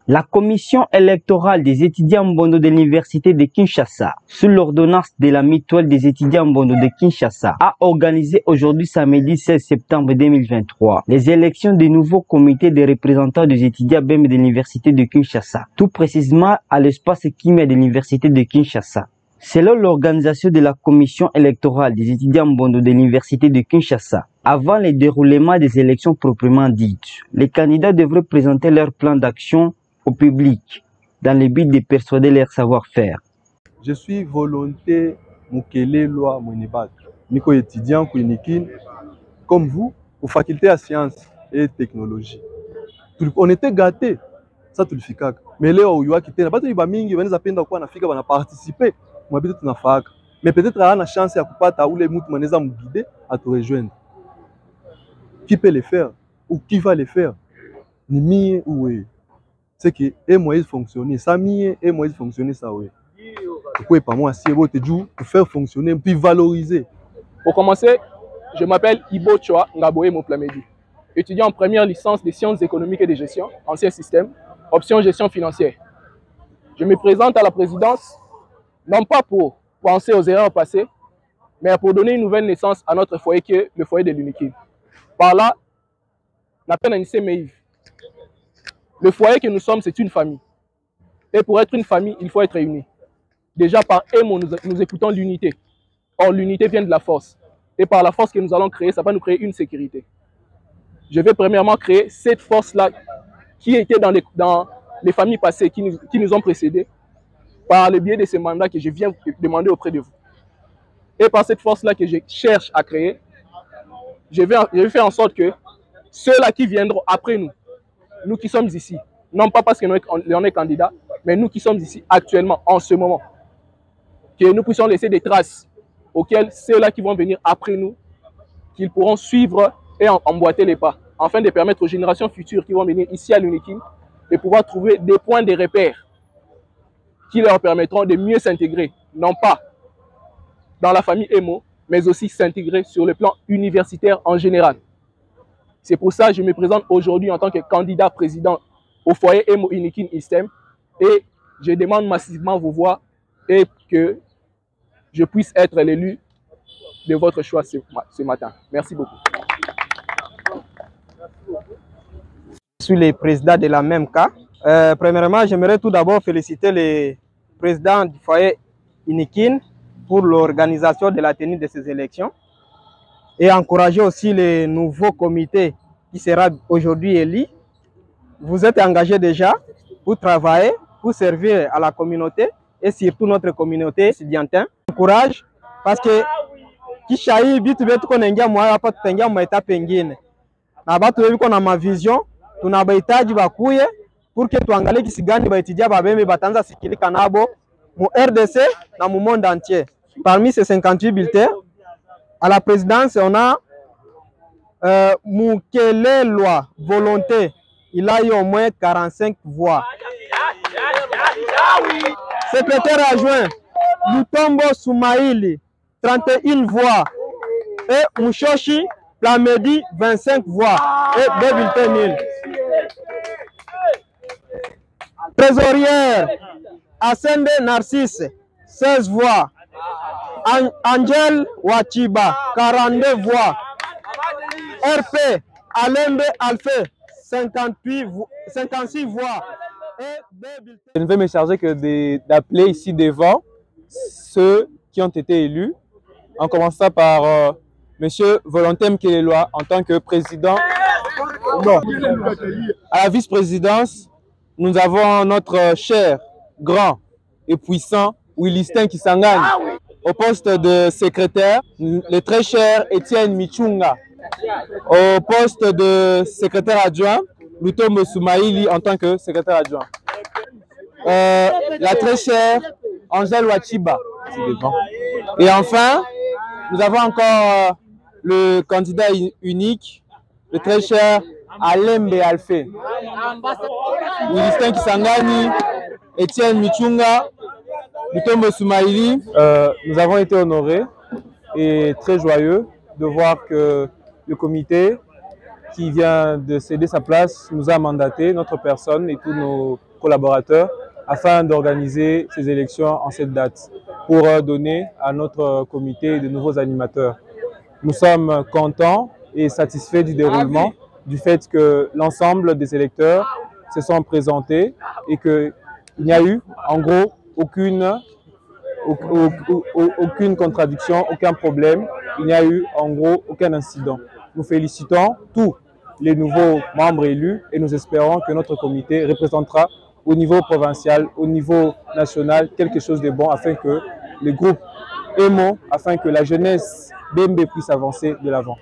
La commission électorale des étudiants Mbondo de l'université de Kinshasa, sous l'ordonnance de la mutuelle des étudiants Mbondo de Kinshasa, a organisé aujourd'hui samedi 16 septembre 2023 les élections des nouveaux comités de représentants des étudiants BEM de l'université de Kinshasa, tout précisément à l'espace Kimia de l'université de Kinshasa. Selon l'organisation de la commission électorale des étudiants Mbondo de l'université de Kinshasa, avant le déroulement des élections proprement dites, les candidats devraient présenter leur plan d'action au public dans le but de persuader leur savoir-faire. Je suis Volonté Mukele Loi Mwenebak, Nico étudiant Kouinikin, comme vous, aux facultés à sciences et technologie. On était gâtés, ça tout le fait. Mais là, où il y a quitté, pas tout le monde, ils ont quoi na fika, on a participé, on a peut-être na fac, mais peut-être on a la chance à couper où les moutons nous ont guidé à te rejoindre. Qui peut le faire ou qui va le faire? Ni mi ou oui. C'est que et moyen fonctionner ça mie et moyen fonctionner ça oui. Pourquoi pas moi si vous te dit pour faire fonctionner puis valoriser. Pour commencer, je m'appelle Ibo Choa Ngaboé Moplamedi, étudiant en première licence des sciences économiques et de gestion, ancien système, option gestion financière. Je me présente à la présidence non pas pour penser aux erreurs passées, mais pour donner une nouvelle naissance à notre foyer qui est le foyer de l'UNIKIN. Par là, la peine à Meïv. Le foyer que nous sommes, c'est une famille. Et pour être une famille, il faut être réunis. Déjà par émo, nous écoutons l'unité. Or, l'unité vient de la force. Et par la force que nous allons créer, ça va nous créer une sécurité. Je vais premièrement créer cette force-là qui était dans les familles passées qui nous ont précédés par le biais de ces mandats que je viens demander auprès de vous. Et par cette force-là que je cherche à créer, je vais faire en sorte que ceux-là qui viendront après nous, nous qui sommes ici, non pas parce qu'on est candidats, mais nous qui sommes ici actuellement, en ce moment, que nous puissions laisser des traces auxquelles ceux-là qui vont venir après nous, qu'ils pourront suivre et emboîter les pas, afin de permettre aux générations futures qui vont venir ici à l'UNIKIN de pouvoir trouver des points de repère qui leur permettront de mieux s'intégrer, non pas dans la famille EMO, mais aussi s'intégrer sur le plan universitaire en général. C'est pour ça que je me présente aujourd'hui en tant que candidat président au foyer EMO UNIKIN ISTEM et je demande massivement vos voix et que je puisse être l'élu de votre choix ce matin. Merci beaucoup. Je suis le président de la même cas. Premièrement, j'aimerais tout d'abord féliciter le président du foyer UNIKIN pour l'organisation de la tenue de ces élections et encourager aussi le nouveau comité qui sera aujourd'hui élu. Vous êtes engagés déjà pour travailler, pour servir à la communauté et surtout notre communauté étudiantine. Courage parce que kishahi bitu betu konengia mwa hapa tutengia mwa etape nyingine. Na batu wewe kona ma vision tunabahitaji bakuye pour que tuangalie kisi gani baitijia babembe batanza sikilika nabo mu RDC na mu monde entier. Parmi ces 58 bulletins, à la présidence, on a Mukele Loi Volonté. Il a eu au moins 45 voix. Secrétaire adjoint, Lutombo Soumaïli, 31 voix. Et Mouchochi Plamedi, 25 voix. Et 2 bulletins nuls. Trésorière, Asende Narcisse, 16 voix. Angel Wachiba, 42 voix. RP, Alembe Alfé, 56 voix. Je ne vais me charger que d'appeler ici devant ceux qui ont été élus, en commençant par Monsieur Volonté Mukele Loi en tant que président. Non. À la vice-présidence, nous avons notre cher, grand et puissant Willistin Kisangani. Au poste de secrétaire, le très cher Étienne Michunga. Au poste de secrétaire adjoint, Lutombo Soumaïli en tant que secrétaire adjoint. La très chère Angel Wachiba. Et enfin, nous avons encore le candidat unique, le très cher Alembe Alfé. Willistin Kisangani, Étienne Michunga, Lutombo Soumaïli. Nous avons été honorés et très joyeux de voir que le comité qui vient de céder sa place, nous a mandaté, notre personne et tous nos collaborateurs, afin d'organiser ces élections en cette date, pour donner à notre comité de nouveaux animateurs. Nous sommes contents et satisfaits du déroulement, du fait que l'ensemble des électeurs se sont présentés et qu'il n'y a eu en gros aucune contradiction, aucun problème, il n'y a eu en gros aucun incident. Nous félicitons tous les nouveaux membres élus et nous espérons que notre comité représentera au niveau provincial, au niveau national, quelque chose de bon afin que le groupe EMO, afin que la jeunesse BMB puisse avancer de l'avant.